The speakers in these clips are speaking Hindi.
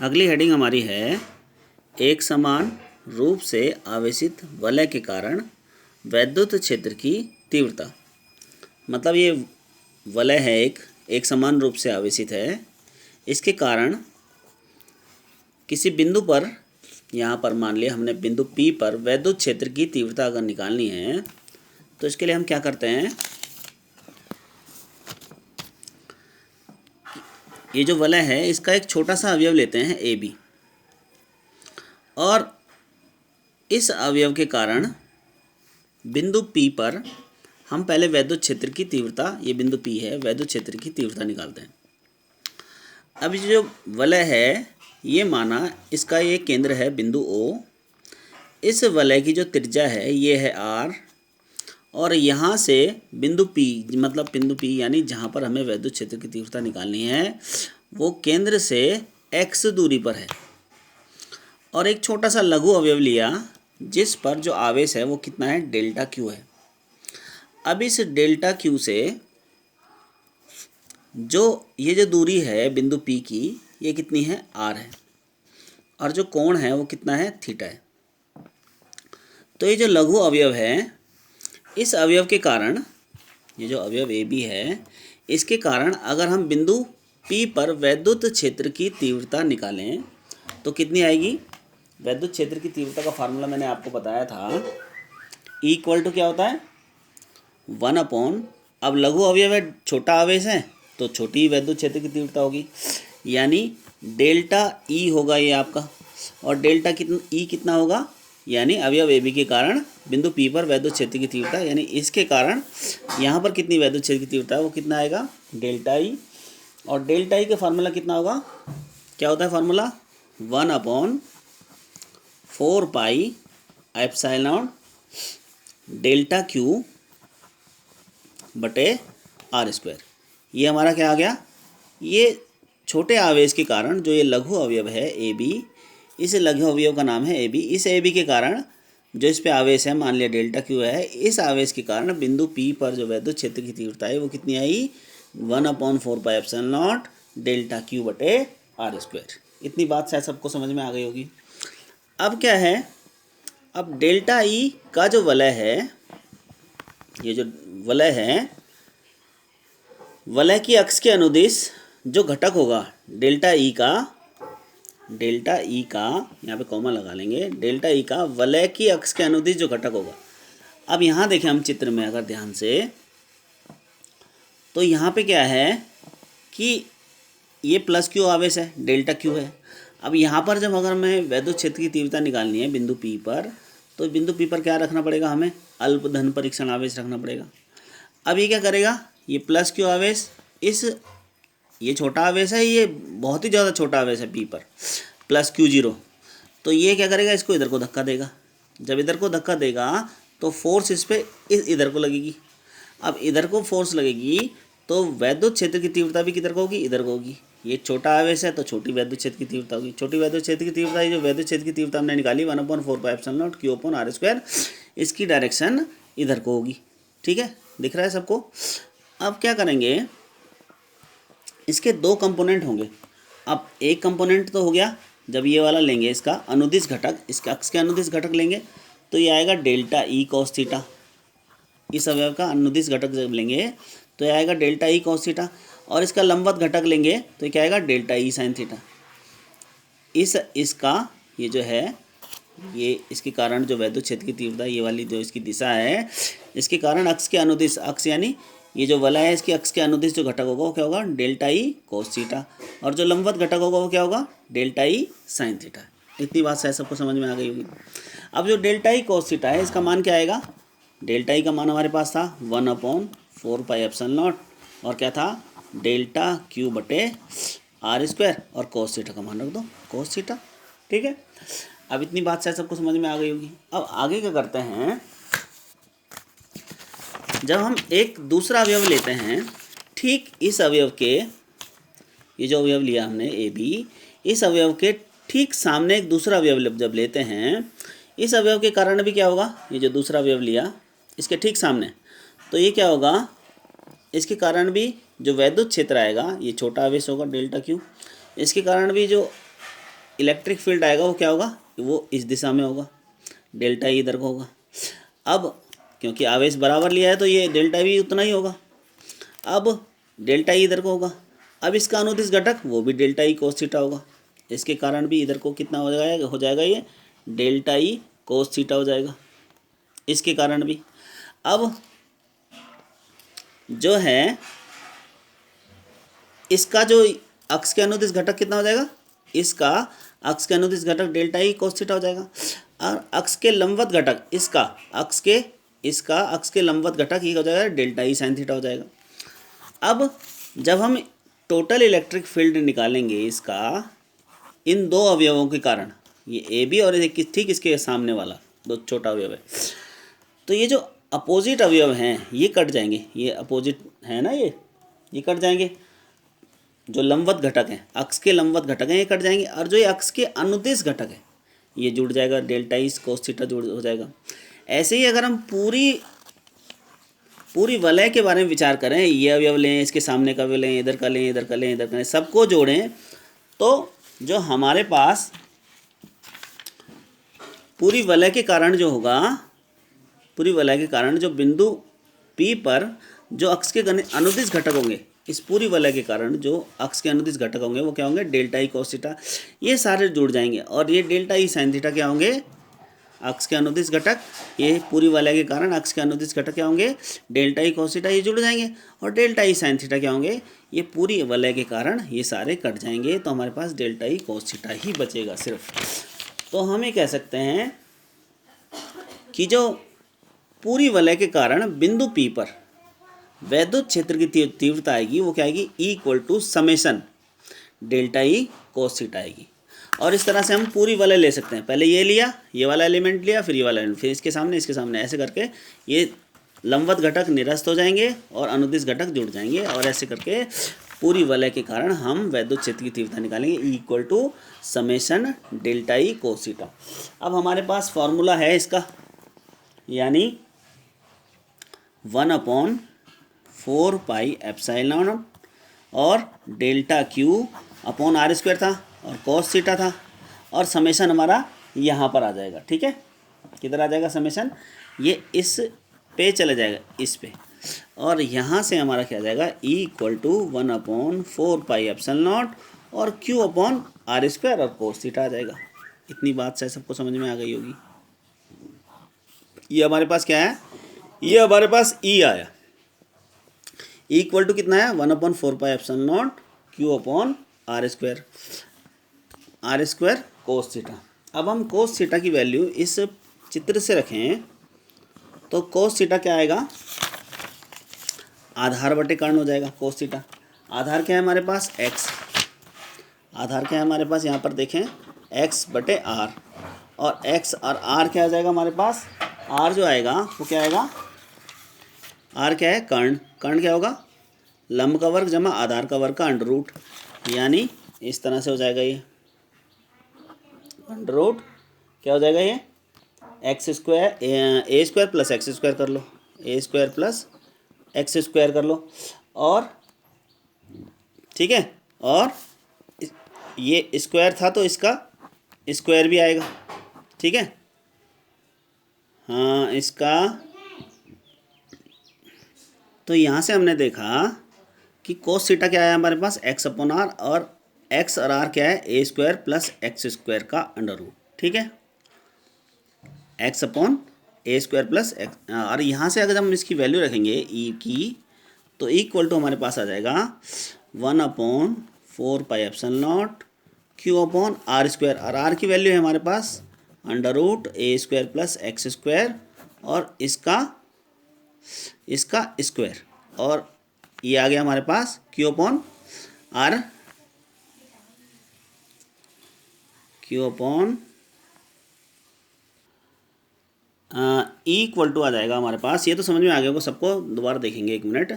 अगली हेडिंग हमारी है एक समान रूप से आवेशित वलय के कारण वैद्युत क्षेत्र की तीव्रता। मतलब ये वलय है एक समान रूप से आवेशित है, इसके कारण किसी बिंदु पर, यहाँ पर मान लिया हमने बिंदु P पर वैद्युत क्षेत्र की तीव्रता अगर निकालनी है तो इसके लिए हम क्या करते हैं, ये जो वलय है इसका एक छोटा सा अवयव लेते हैं AB, और इस अवयव के कारण बिंदु P पर हम पहले वैद्युत क्षेत्र की तीव्रता, ये बिंदु P है, वैद्युत क्षेत्र की तीव्रता निकालते हैं। अब ये जो वलय है ये माना इसका ये केंद्र है बिंदु O, इस वलय की जो त्रिज्या है ये है R, और यहाँ से बिंदु P, मतलब बिंदु P यानी जहाँ पर हमें वैद्युत क्षेत्र की तीव्रता निकालनी है वो केंद्र से x दूरी पर है, और एक छोटा सा लघु अवयव लिया जिस पर जो आवेश है वो कितना है, डेल्टा Q है। अब इस डेल्टा Q से ये जो दूरी है बिंदु P की ये कितनी है, R है, और जो कोण है वो कितना है, थीटा है। तो ये जो लघु अवयव है इस अवयव के कारण, ये जो अवयव AB है इसके कारण अगर हम बिंदु P पर वैद्युत क्षेत्र की तीव्रता निकालें तो कितनी आएगी। वैद्युत क्षेत्र की तीव्रता का फार्मूला मैंने आपको बताया था, E इक्वल टू क्या होता है, 1/, अब लघु अवयव है, छोटा आवेश है तो छोटी वैद्युत क्षेत्र की तीव्रता होगी, यानी डेल्टा E होगा ये आपका, और डेल्टा E कितना होगा, यानी अवयव AB के कारण बिंदु P पर वैद्युत क्षेत्र की तीव्रता, यानी इसके कारण यहाँ पर कितनी वैद्युत क्षेत्र की तीव्रता है वो कितना आएगा, डेल्टा E। और डेल्टा E का फार्मूला कितना होगा, क्या होता है formula, 1/4 pi epsilon delta Q बटे R²। ये हमारा क्या आ गया, ये छोटे आवेश के कारण जो ये लघु अवयव है AB, इस लघु अवयव का नाम है AB, इस AB के कारण जो इस पे आवेश है, मान लिया डेल्टा Q है, इस आवेश के कारण बिंदु P पर जो वैद्युत क्षेत्र की तीव्रता है वो कितनी आई, 1/4 पाई एप्सिलॉन डेल्टा Q बटे R²। इतनी बात शायद सबको समझ में आ गई होगी। अब क्या है, अब डेल्टा E का जो वलय है, ये जो वलय है, वलय की अक्ष के अनुदिश जो घटक होगा डेल्टा E का, यहाँ पे कॉमा लगा लेंगे, डेल्टा E का वलय की अक्ष के अनुदिश जो घटक होगा। अब यहाँ देखें हम चित्र में अगर ध्यान से, तो यहाँ पे क्या है कि ये प्लस Q आवेश है, डेल्टा Q है। अब यहाँ पर जब अगर हमें वैद्युत क्षेत्र की तीव्रता निकालनी है बिंदु P पर, तो बिंदु P पर क्या रखना पड़ेगा, हमें अल्पधन परीक्षण आवेश रखना पड़ेगा। अब ये क्या करेगा, ये प्लस Q आवेश, ये छोटा आवेश है, ये बहुत ही ज़्यादा छोटा आवेश है P पर, प्लस Q0, तो ये क्या करेगा, इसको इधर को धक्का देगा। जब इधर को धक्का देगा तो फोर्स इस पे इधर को लगेगी। अब इधर को फोर्स लगेगी तो वैद्युत क्षेत्र की तीव्रता भी किधर को होगी, इधर को होगी। ये छोटा आवेश है तो छोटी वैद्युत क्षेत्र की तीव्रता होगी। छोटी वैद्युत क्षेत्र की तीव्रता, ये जो वैद्युत क्षेत्र की तीव्रता हमने निकाली 1/4 पाई एप्सिलॉन Q/R², इसकी डायरेक्शन इधर को होगी। ठीक है, दिख रहा है सबको। अब क्या करेंगे, इसके दो कंपोनेंट होंगे। अब एक कंपोनेंट तो हो गया, जब ये वाला लेंगे इसका अनुदिश घटक, इसके अक्ष के अनुदिश घटक लेंगे तो ये आएगा डेल्टा E cos थीटा। इस अवयव का अनुदिश घटक जब लेंगे तो ये आएगा डेल्टा E cos थीटा, और इसका लंबवत घटक लेंगे तो क्या आएगा, डेल्टा E sin थीटा। इसका ये जो है, ये इसके कारण जो वैद्युत क्षेत्र की तीव्रता, ये वाली जो इसकी दिशा है, इसके कारण अक्ष के अनुदिश, अक्ष यानी ये जो वलय है इसकी अक्ष के अनुदिश जो घटक होगा वो क्या होगा, डेल्टा E cos थीटा, और जो लंबवत घटक होगा वो क्या होगा, डेल्टा E sin थीटा। इतनी बात शायद सबको समझ में आ गई होगी। अब जो डेल्टा E cos थीटा है इसका मान क्या आएगा, डेल्टा E का मान हमारे पास था 1/4 पाई एप्सिलॉन, और क्या था, डेल्टा Q बटे R², और cos थीटा का मान रख दो, cos थीटा। ठीक है, अब इतनी बात शायद सबको समझ में आ गई होगी। अब आगे क्या करते हैं, जब हम एक दूसरा अवयव लेते हैं, ठीक इस अवयव के, ये जो अवयव लिया हमने AB, इस अवयव के ठीक सामने एक दूसरा अवयव जब लेते हैं, इस अवयव के कारण भी क्या होगा, ये जो दूसरा अवयव लिया इसके ठीक सामने, तो ये क्या होगा, इसके कारण भी जो वैद्युत क्षेत्र आएगा, ये छोटा आवेश होगा डेल्टा Q, इसके कारण भी जो इलेक्ट्रिक फील्ड आएगा वो क्या होगा, वो इस दिशा में होगा, डेल्टा ई इधर को होगा। अब क्योंकि आवेश बराबर लिया है तो ये डेल्टा भी उतना ही होगा। अब डेल्टा ई इधर को होगा। अब इसका अनुदिश घटक वो भी डेल्टा ई कोस थीटा होगा। इसके कारण भी इधर को कितना हो जाएगा ये डेल्टा ई कोस थीटा हो जाएगा, इसके कारण भी। अब जो है इसका जो अक्ष के अनुदिश घटक कितना हो जाएगा, इसका अक्ष के अनुदिश घटक डेल्टा ई कोस थीटा हो जाएगा। और अक्ष के लंबवत घटक इसका अक्ष के लंबवत घटक ये हो जाएगा डेल्टा ई साइन थीटा हो जाएगा। अब जब हम टोटल इलेक्ट्रिक फील्ड निकालेंगे इसका इन दो अवयवों के कारण, ये ए बी और ठीक इसके सामने वाला दो छोटा अवयव है, तो ये जो अपोजिट अवयव हैं ये कट जाएंगे, ये अपोजिट है ना, ये कट जाएंगे। जो लंबवत घटक हैं, अक्ष के लंबवत घटक हैं, ये कट जाएंगे। और जो ये अक्ष के अनुदिश घटक है ये जुड़ जाएगा, डेल्टा ई कोस थीटा जुड़ हो जाएगा। ऐसे ही अगर हम पूरी वलय के बारे में विचार करें, ये अवयव लें, इसके सामने का अवयव लें, इधर का लें, इधर का लें, इधर का लें, सबको जोड़ें, तो जो हमारे पास पूरी वलय के कारण जो होगा, पूरी वलय के कारण जो बिंदु P पर जो अक्ष के अनुदिश घटक होंगे, इस पूरी वलय के कारण जो अक्ष के अनुदिश घटक होंगे वो क्या होंगे, डेल्टा ई कोस थीटा, ये सारे जुड़ जाएंगे। और ये डेल्टा ई साइन थीटा क्या होंगे, अक्ष के अनुदिश घटक, ये पूरी वलय के कारण अक्ष के अनुदिश घटक क्या होंगे, डेल्टा ई कोस थीटा, ये जुड़ जाएंगे। और डेल्टा ई साइन थीटा क्या होंगे, ये पूरी वलय के कारण ये सारे कट जाएंगे, तो हमारे पास डेल्टा ई कोस थीटा ही बचेगा सिर्फ। तो हम ये कह सकते हैं कि जो पूरी वलय के कारण बिंदु P पर वैद्युत क्षेत्र की तीव्रता आएगी वो क्या आएगी, E equal to summation delta E cos theta आएगी। और इस तरह से हम पूरी वलय ले सकते हैं, पहले ये लिया, ये वाला एलिमेंट लिया, फिर ये वाला एलिमेंट, फिर इसके सामने, ऐसे करके ये लंबवत घटक निरस्त हो जाएंगे और अनुदिश घटक जुड़ जाएंगे। और ऐसे करके पूरी वलय के कारण हम वैद्युत क्षेत्र की तीव्रता निकालेंगे, E equal to summation delta E cos theta. अब हमारे पास फॉर्मूला है इसका, यानी 1/4 पाई एप्सिलॉन और delta Q upon are square था और कोस थीटा था, और समेशन हमारा यहाँ पर आ जाएगा। ठीक है, किधर आ जाएगा समेशन, ये इस पे चले जाएगा, इस पे, और यहाँ से हमारा क्या आ जाएगा, E equal to 1/4 pi epsilon और क्यू अपॉन आर स्क्वायर और कोस थीटा आ जाएगा। इतनी बात शायद सबको समझ में आ गई होगी। ये हमारे पास क्या है, ये हमारे पास ई आया, ई इक्वल टू कितना है, 1/4 pi epsilon Q upon are square cos theta. अब हम कोस थीटा की वैल्यू इस चित्र से रखें तो कोस थीटा क्या आएगा, आधार बटे कर्ण हो जाएगा कोस थीटा। आधार क्या है हमारे पास, x, आधार क्या है हमारे पास, यहाँ पर देखें x बटे r, और x और r क्या आ जाएगा हमारे पास, r जो आएगा वो क्या आएगा, r क्या है, कर्ण क्या होगा, लंब का वर्ग जमा आधार का वर्ग का अंडर रूट, यानी इस तरह से हो जाएगा, ये अंडर रूट क्या हो जाएगा, ये एक्स स्क्वायर ए स्क्वायर प्लस एक्स स्क्वायर कर लो, ए स्क्वायर प्लस एक्स स्क्वायर कर लो, और ठीक है, और ये स्क्वायर था तो इसका स्क्वायर भी आएगा। ठीक है, हाँ इसका, तो यहाँ से हमने देखा कि कोस थीटा क्या है हमारे पास, एक्स अपॉन आर, और एक्स और आर क्या है, A square plus x square का अंडर रूट। ठीक है, एक्स अपॉन ए स्क्वायर प्लस एक्स, और यहाँ से अगर हम इसकी वैल्यू रखेंगे ई की, तो इक्वल टू हमारे पास आ जाएगा 1/4 pi epsilon Q upon are square, और आर की वैल्यू है हमारे पास under root a square plus x square और इसका स्क्वायर, और ये आ गया हमारे पास q upon r, q upon equal to आ जाएगा हमारे पास। ये तो समझ में आ गया होगा सबको, दोबारा देखेंगे एक मिनट,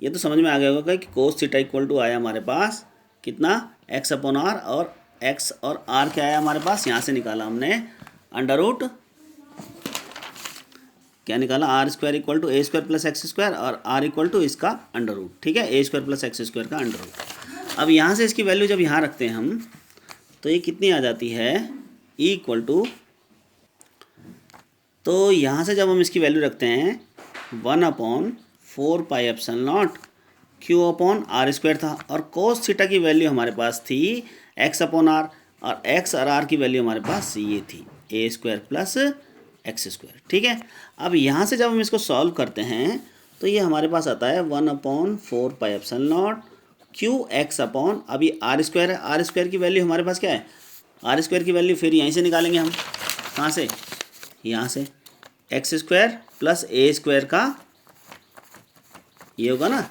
ये तो समझ में आ गया होगा कि कोस थीटा इक्वल टू आया हमारे पास कितना, एक्स अपॉन आर, और एक्स और आर क्या आया हमारे पास, यहाँ से निकाला हमने अंडर रूट, क्या निकाला, R square equal to A square plus x square और आर इक्वल टू इसका अंडर रूट। ठीक है, A square plus x square का अंडर रूट। अब यहाँ से इसकी वैल्यू जब यहाँ रखते हैं हम, तो ये कितनी आ जाती है इक्वल टू, तो यहाँ से जब हम इसकी वैल्यू रखते हैं 1/4πε0 Q/r² था, और कोस थीटा की वैल्यू हमारे पास थी x/r, और x और r की वैल्यू हमारे पास ये थी a² + x²। ठीक है, अब यहाँ से जब हम इसको सॉल्व करते हैं तो ये हमारे पास आता है 1/4πε0 Qx अपॉन, अभी r² है, r² की वैल्यू हमारे पास क्या है, r² की वैल्यू फिर यहीं से निकालेंगे हम, कहाँ से, यहाँ से x² + a² का ये होगा ना,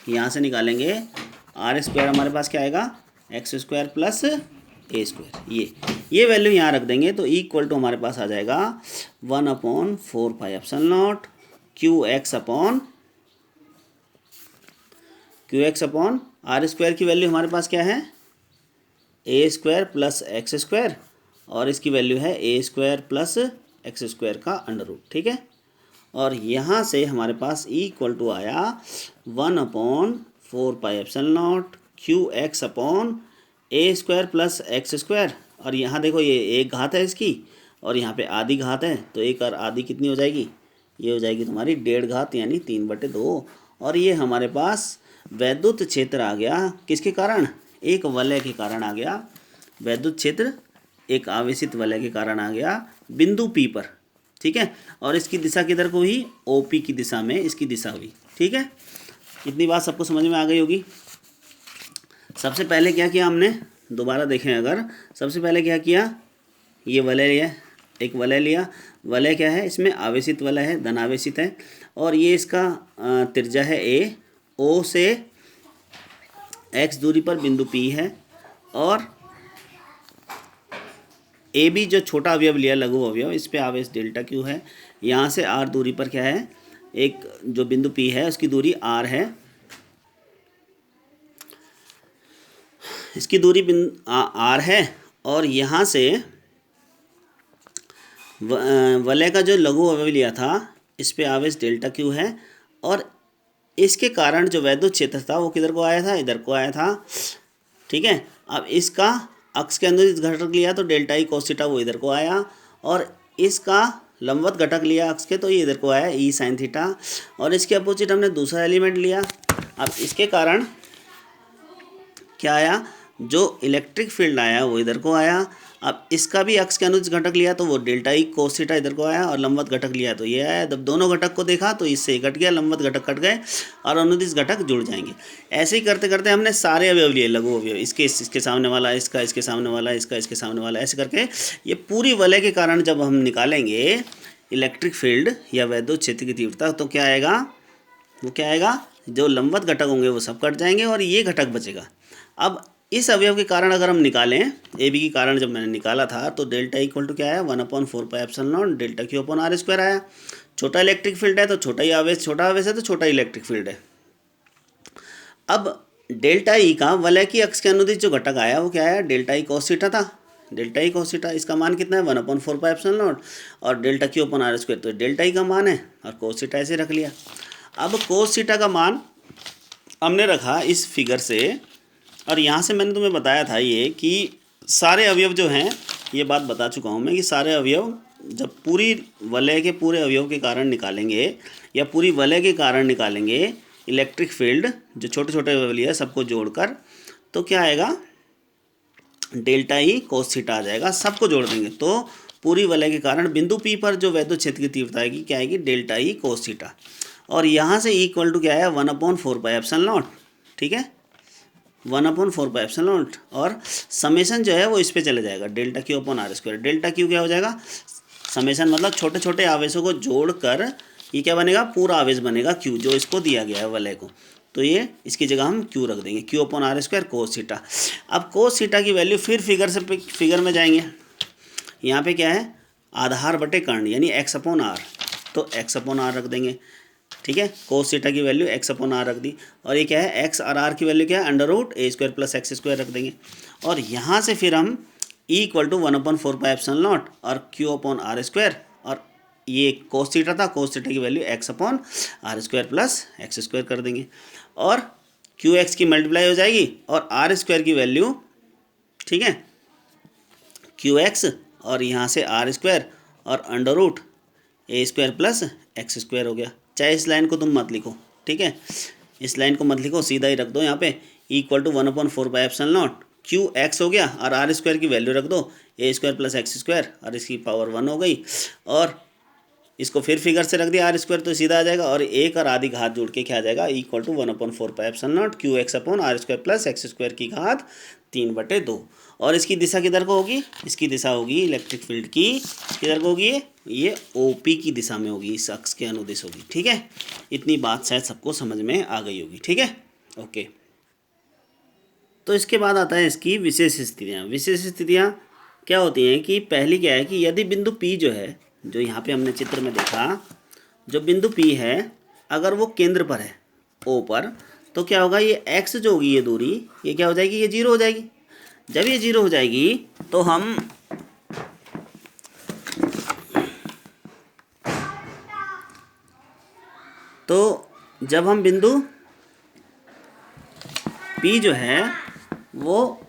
यहाँ से निकालेंगे r² हमारे पास क्या आएगा, x² + a², ये वैल्यू यहाँ रख देंगे तो इक्वल टू हमारे पास आ जाएगा 1/4πε0 Qx अपॉन r² की वैल्यू हमारे पास क्या है, a² + x², और इसकी वैल्यू है a² + x² का अंडर रूट। ठीक है, और यहाँ से हमारे पास इक्वल टू आया 1/4πε0 Qx अपॉन a² + x², और यहाँ देखो ये एक घात है इसकी, और यहाँ पे आधी घात है, तो एक और आधी कितनी हो जाएगी, ये हो जाएगी तुम्हारी 1.5 घात यानी 3/2, और ये हमारे पास वैद्युत क्षेत्र आ गया, किसके कारण, एक वलय के कारण आ गया, वैद्युत क्षेत्र एक आवेशित वलय के कारण आ गया बिंदु P पर। ठीक है, और इसकी दिशा किधर को हुई, OP की दिशा में इसकी दिशा हुई। ठीक है, इतनी बात सबको समझ में आ गई होगी। सबसे पहले क्या किया हमने, दोबारा देखें अगर, सबसे पहले क्या किया, ये वलय लिया, एक वलय लिया, वलय क्या है, इसमें आवेशित वलय है, धनावेशित है, और ये इसका त्रिज्या है a, O से x दूरी पर बिंदु P है, और AB जो छोटा अवयव लिया, लघु अवयव, इस पे आवेश डेल्टा Q है, यहाँ से r दूरी पर क्या है, एक जो बिंदु P है उसकी दूरी r है, इसकी दूरी r है, और यहाँ से वलय का जो लघु अवयव लिया था इस पे आवेश डेल्टा Q है, और इसके कारण जो वैद्युत क्षेत्र था वो किधर को आया था, इधर को आया था। ठीक है, अब इसका अक्ष के अनुदिश घटक लिया तो डेल्टा ई कोस थीटा वो इधर को आया, और इसका लंबवत घटक लिया अक्ष के तो ये इधर को आया ई साइन थीटा, और इसके अपोजिट हमने दूसरा एलिमेंट लिया। अब इसके कारण क्या आया, जो इलेक्ट्रिक फील्ड आया वो इधर को आया। अब इसका भी अक्ष के अनुदिश घटक लिया तो वो डेल्टा ई कोस थीटा इधर को आया, और लंबवत घटक लिया तो ये आया। जब दोनों घटक को देखा तो इससे कट गया, लंबवत घटक कट गए और अनुदिश घटक जुड़ जाएंगे। ऐसे ही करते करते हमने सारे अवयव लिए, लघु अवयव, इसके सामने वाला, इसका इसके सामने वाला, इसका इसके सामने वाला, ऐसे करके ये पूरी वलय के कारण जब हम निकालेंगे इलेक्ट्रिक फील्ड या वैद्युत क्षेत्र की तीव्रता, तो क्या आएगा, वो क्या आएगा, जो लंबवत घटक होंगे वो सब कट जाएंगे और ये घटक बचेगा। अब इस अवयव के कारण अगर हम निकालें, ए बी के कारण जब मैंने निकाला था तो डेल्टा इक्वल टू क्या आया, 1/4πε0 डेल्टा Q/r² आया। छोटा इलेक्ट्रिक फील्ड है तो छोटा ही आवेश, छोटा आवेश है तो छोटा इलेक्ट्रिक फील्ड है। अब डेल्टा ई का वलय की अक्ष के अनुदिश जो घटक आया वो क्या आया, डेल्टा ई कोस थीटा था, डेल्टा ई कोस थीटा, इसका मान कितना है 1/4πε0, और डेल्टा Q/r² तो डेल्टा ई का मान है, और कोस थीटा ऐसे रख लिया। अब कोस थीटा का मान हमने रखा इस फिगर से, और यहाँ से मैंने तुम्हें बताया था ये कि सारे अवयव जो हैं, ये बात बता चुका हूँ मैं कि सारे अवयव जब पूरी वलय के पूरे अवयव के कारण निकालेंगे या पूरी वलय के कारण निकालेंगे इलेक्ट्रिक फील्ड, जो छोटे छोटे अवयव लिए सबको जोड़कर, तो क्या आएगा, डेल्टा ई कोस थीटा आ जाएगा। सबको जोड़ देंगे तो पूरी वलय के कारण बिंदु P पर जो वैद्युत क्षेत्र की तीव्रता आएगी क्या आएगी, डेल्टा ई कोस थीटा, और यहाँ से इक्वल टू क्या है, 1/4πε0। ठीक है, 1/4πε0, और समेशन जो है वो इस पे चले जाएगा, डेल्टा Q/r²। डेल्टा Q क्या हो जाएगा, समेशन मतलब छोटे छोटे आवेशों को जोड़कर ये क्या बनेगा, पूरा आवेश बनेगा Q, जो इसको दिया गया है वलय को, तो ये इसकी जगह हम Q रख देंगे, Q/r² कोस थीटा। अब कोस थीटा की वैल्यू फिर फिगर में जाएंगे, यहाँ पे क्या है, आधार बटे कर्ण यानी x/r, तो x/r रख देंगे। ठीक है, कोस थीटा की वैल्यू x/r रख दी, और ये क्या है, x और r की वैल्यू क्या है, √a² + x² रख देंगे, और यहाँ से फिर हम इक्वल टू 1/4πε0 और Q/r², और ये कोस थीटा था, कोस थीटा की वैल्यू x/r² + x² कर देंगे, और QX की मल्टीप्लाई हो जाएगी और r² की वैल्यू, ठीक है, क्यू एक्स और यहाँ से आर स्क्वायर और under root a square plus x square हो गया। चाहे इस लाइन को तुम मत लिखो, ठीक है, इस लाइन को मत लिखो, सीधा ही रख दो यहाँ पे इक्वल टू 1/4 क्यू एक्स हो गया और आर स्क्वायर की वैल्यू रख दो ए स्क्वायर प्लस एक्स स्क्वायर और इसकी पावर 1 हो गई। और इसको फिर फिगर से रख दिया आर स्क्वायर तो सीधा आ जाएगा और एक और आधी घात जोड़ के क्या आ जाएगा equal to 1/4 Q X upon are square plus x square की घात 3/2। और इसकी दिशा किधर को होगी, इसकी दिशा होगी इलेक्ट्रिक फील्ड की किधर को होगी, ये ओपी की दिशा में होगी, इस अक्ष के अनुदिश होगी, ठीक है। इतनी बात शायद सबको समझ में आ गई होगी, ठीक है, ओके। तो इसके बाद आता है इसकी विशेष स्थितियाँ। विशेष स्थितियाँ क्या होती हैं कि पहली क्या है कि यदि बिंदु P जो है, जो यहाँ पे हमने चित्र में देखा, जो बिंदु P है अगर वो केंद्र पर है O पर, तो क्या होगा, ये x जो होगी ये दूरी, ये क्या हो जाएगी, ये 0 हो जाएगी। जब ये 0 हो जाएगी तो हम जब हम बिंदु P जो है वो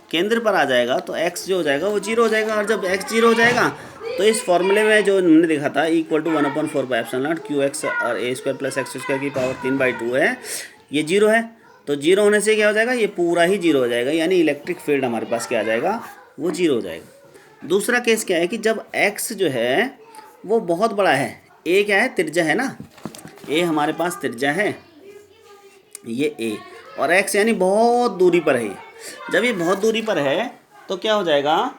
केंद्र पर आ जाएगा तो x जो हो जाएगा वो 0 हो जाएगा। और जब x 0 हो जाएगा तो इस फॉर्मूले में जो हमने देखा था इक्वल टू 1/4 क्यू एक्स और ए स्क्वायर प्लस एक्स स्क्वायर की पावर 3/2 है, ये 0 है। तो 0 होने से क्या हो जाएगा, ये पूरा ही 0 हो जाएगा, यानी इलेक्ट्रिक फील्ड हमारे पास क्या आ जाएगा, वो 0 हो जाएगा। दूसरा केस क्या है कि जब x जो है वो बहुत बड़ा है, a क्या है, त्रिज्या है ना, a हमारे पास त्रिज्या है, ये a, और x यानी बहुत दूरी पर है। जब ये बहुत दूरी पर है तो क्या हो जाएगा,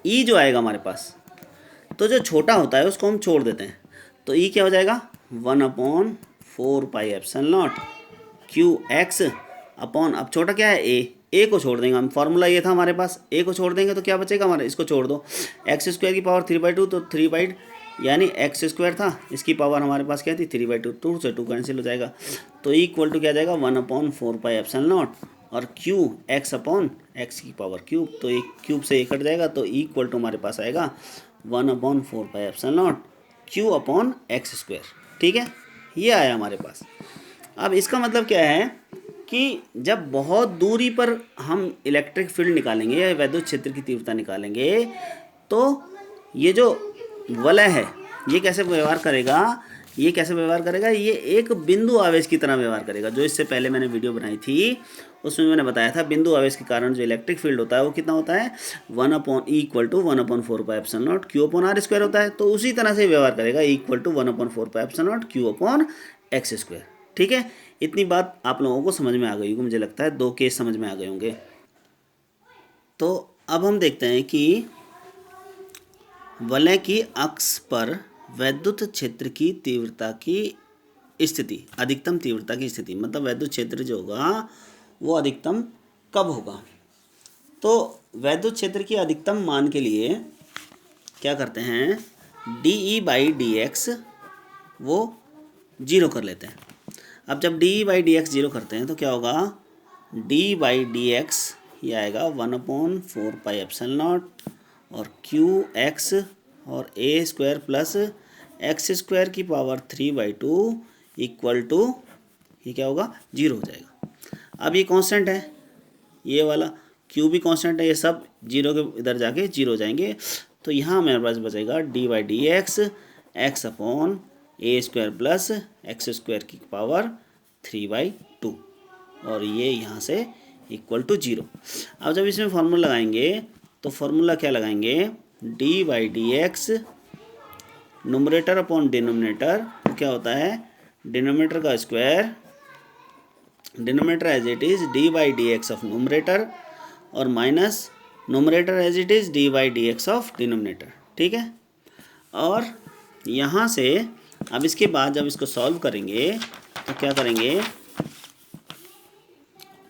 e जो आएगा हमारे पास, तो जो छोटा होता है उसको हम छोड़ देते हैं, तो e क्या हो जाएगा 1/4 क्यू एक्स अपॉन, अब छोटा क्या है a को छोड़ देंगे हम, फॉर्मूला ये था हमारे पास, a को छोड़ देंगे तो क्या बचेगा हमारे, इसको छोड़ दो, एक्स स्क्वायर की पावर 3/2, तो 3 यानी एक्स स्क्वायर था, इसकी पावर हमारे पास क्या थी 3/2, 2 से 2 कैंसिल हो जाएगा, तो इक्वल टू क्या आ जाएगा 1/4 और क्यू एक्स अपॉन एक्स की पावर क्यूब, तो एक क्यूब से एक कट जाएगा तो इक्वल टू हमारे पास आएगा 1/4 क्यू अपॉन एक्स स्क्वायर, ठीक है, ये आया हमारे पास। अब इसका मतलब क्या है कि जब बहुत दूरी पर हम इलेक्ट्रिक फील्ड निकालेंगे या वैद्युत क्षेत्र की तीव्रता निकालेंगे तो ये जो वलय है ये कैसे व्यवहार करेगा, ये एक बिंदु आवेश की तरह व्यवहार करेगा। जो इससे पहले मैंने वीडियो बनाई थी उसमें मैंने बताया था बिंदु आवेश के कारण जो इलेक्ट्रिक फील्ड होता है वो कितना होता है, 1/4 क्यू अपॉन आर स्क्वायर होता है। तो उसी तरह से व्यवहार करेगा equal to 1/4 Q upon X square, ठीक है। इतनी बात आप लोगों को समझ में आ गई होगी, मुझे लगता है 2 केस समझ में आ गए होंगे। तो अब हम देखते हैं कि वलय की अक्ष पर वैद्युत क्षेत्र की तीव्रता की स्थिति, अधिकतम तीव्रता की स्थिति, मतलब वैद्युत क्षेत्र जो होगा वो अधिकतम कब होगा। तो वैद्युत क्षेत्र की अधिकतम मान के लिए क्या करते हैं, dE/dx वो 0 कर लेते हैं। अब जब dE/dx 0 करते हैं तो क्या होगा, d/dx ये आएगा 1/4 और क्यू एक्स और ए स्क्वायर प्लस एक्स स्क्वायर की पावर 3/2 इक्वल टू, ये क्या होगा 0 हो जाएगा। अब ये कांस्टेंट है, ये वाला क्यू भी कांस्टेंट है, ये सब 0 के इधर जाके 0 हो जाएंगे। तो यहाँ मेरे पास बचेगा d/dx एक्स अपॉन ए स्क्वायर प्लस एक्स स्क्वायर की पावर 3/2 और ये यहाँ से इक्वल टू 0। अब जब इसमें फार्मूला लगाएंगे तो फार्मूला क्या लगाएंगे, d/dx न्यूमरेटर अपॉन डिनोमिनेटर, तो क्या होता है डिनोमिनेटर का square, denominator as it is d/dx of numerator और minus numerator as it is d/dx of denominator, ठीक है। और यहाँ से अब इसके बाद जब इसको सॉल्व करेंगे तो क्या करेंगे,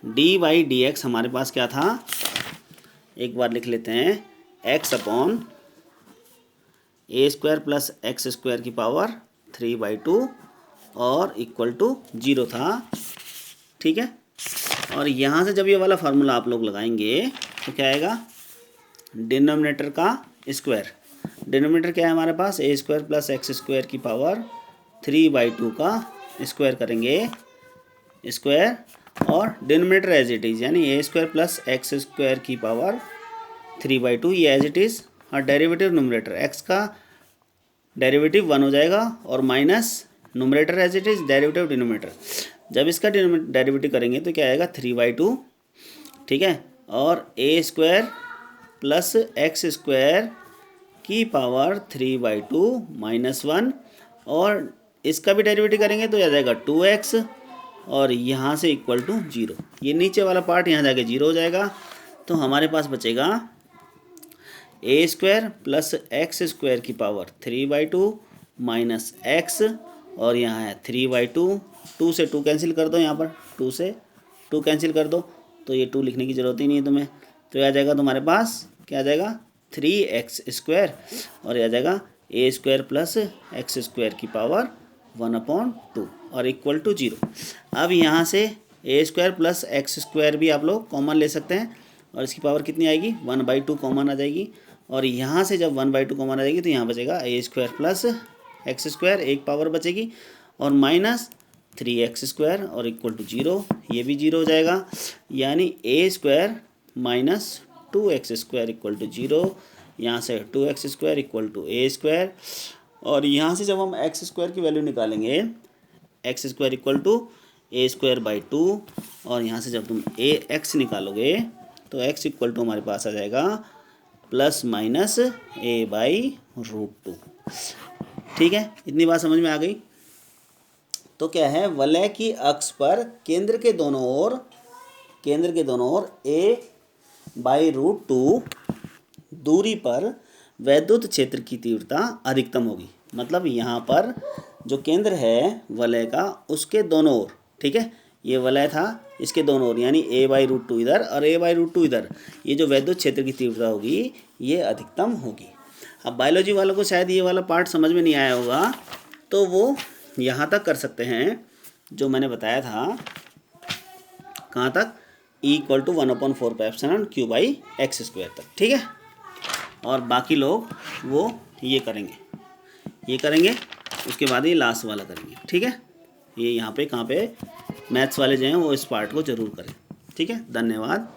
d/dx हमारे पास क्या था, एक बार लिख लेते हैं, x अपॉन ए स्क्वायर प्लस एक्स स्क्वायर की पावर 3/2 और इक्वल टू 0 था, ठीक है। और यहाँ से जब ये वाला फार्मूला आप लोग लगाएंगे तो क्या आएगा, डिनोमिनेटर का स्क्वायर, डिनोमिनेटर क्या है हमारे पास, ए स्क्वायर प्लस एक्स स्क्वायर की पावर 3/2 का स्क्वायर करेंगे स्क्वायर, और डिनोमिनेटर एज इट इज़ यानी A square plus x square की पावर 3/2 ये एज इट इज़। और डेरिवेटिव न्यूमरेटर x का डेरिवेटिव 1 हो जाएगा और minus numerator as it is, derivative denominator. जब इसका डेरिवेटिव करेंगे तो क्या आएगा 3/2, ठीक है। और a² प्लस x² की पावर 3/2 -1, और इसका भी डेरिवेटिव करेंगे तो आ जाएगा 2x, और यहाँ से इक्वल टू 0। ये नीचे वाला पार्ट यहाँ जाके 0 हो जाएगा। तो हमारे पास बचेगा a² प्लस x² की पावर 3/2 माइनस x, और यहाँ है 3/2। 2 से 2 कैंसिल कर दो, यहाँ पर 2 से 2 कैंसिल कर दो, तो ये 2 लिखने की ज़रूरत ही नहीं है तुम्हें। तो ये आ जाएगा तुम्हारे पास, क्या आ जाएगा 3x², और ये आ जाएगा a² प्लस x² की पावर 1/2 और इक्वल टू 0। अब यहाँ से a² प्लस x² भी आप लोग कॉमन ले सकते हैं, और इसकी पावर कितनी आएगी 1/2 कॉमन आ जाएगी। और यहाँ से जब 1/2 कॉमन आ जाएगी तो यहाँ बचेगा a² प्लस x², एक पावर बचेगी, और माइनस 3x² और इक्वल टू 0, ये भी 0 हो जाएगा। यानी a² minus 2x² equal to 0, यहाँ से 2x² इक्वल टू a², और यहाँ से जब हम x² की वैल्यू निकालेंगे, x² इक्वल टू a²/2, और यहाँ से जब तुम ax निकालोगे तो x इक्वल टू हमारे पास आ जाएगा प्लस माइनस a/√2। ठीक है, इतनी बात समझ में आ गई। तो क्या है, वलय की अक्ष पर केंद्र के दोनों ओर a/√2 दूरी पर वैद्युत क्षेत्र की तीव्रता अधिकतम होगी। मतलब यहाँ पर जो केंद्र है वलय का, उसके दोनों ओर, ठीक है, ये वलय था, इसके दोनों ओर यानी a/√2 इधर और a/√2 इधर, ये जो वैद्युत क्षेत्र की तीव्रता होगी ये अधिकतम होगी। अब बायोलॉजी वालों को शायद ये वाला पार्ट समझ में नहीं आया होगा, तो वो यहाँ तक कर सकते हैं जो मैंने बताया था। कहाँ तक? E = 1/4πε/Q/x² तक, ठीक है। और बाकी लोग वो ये करेंगे, उसके बाद ये लास्ट वाला करेंगे, ठीक है। ये यहाँ पे कहाँ पे मैथ्स वाले जो हैं वो इस पार्ट को ज़रूर करें, ठीक है। धन्यवाद।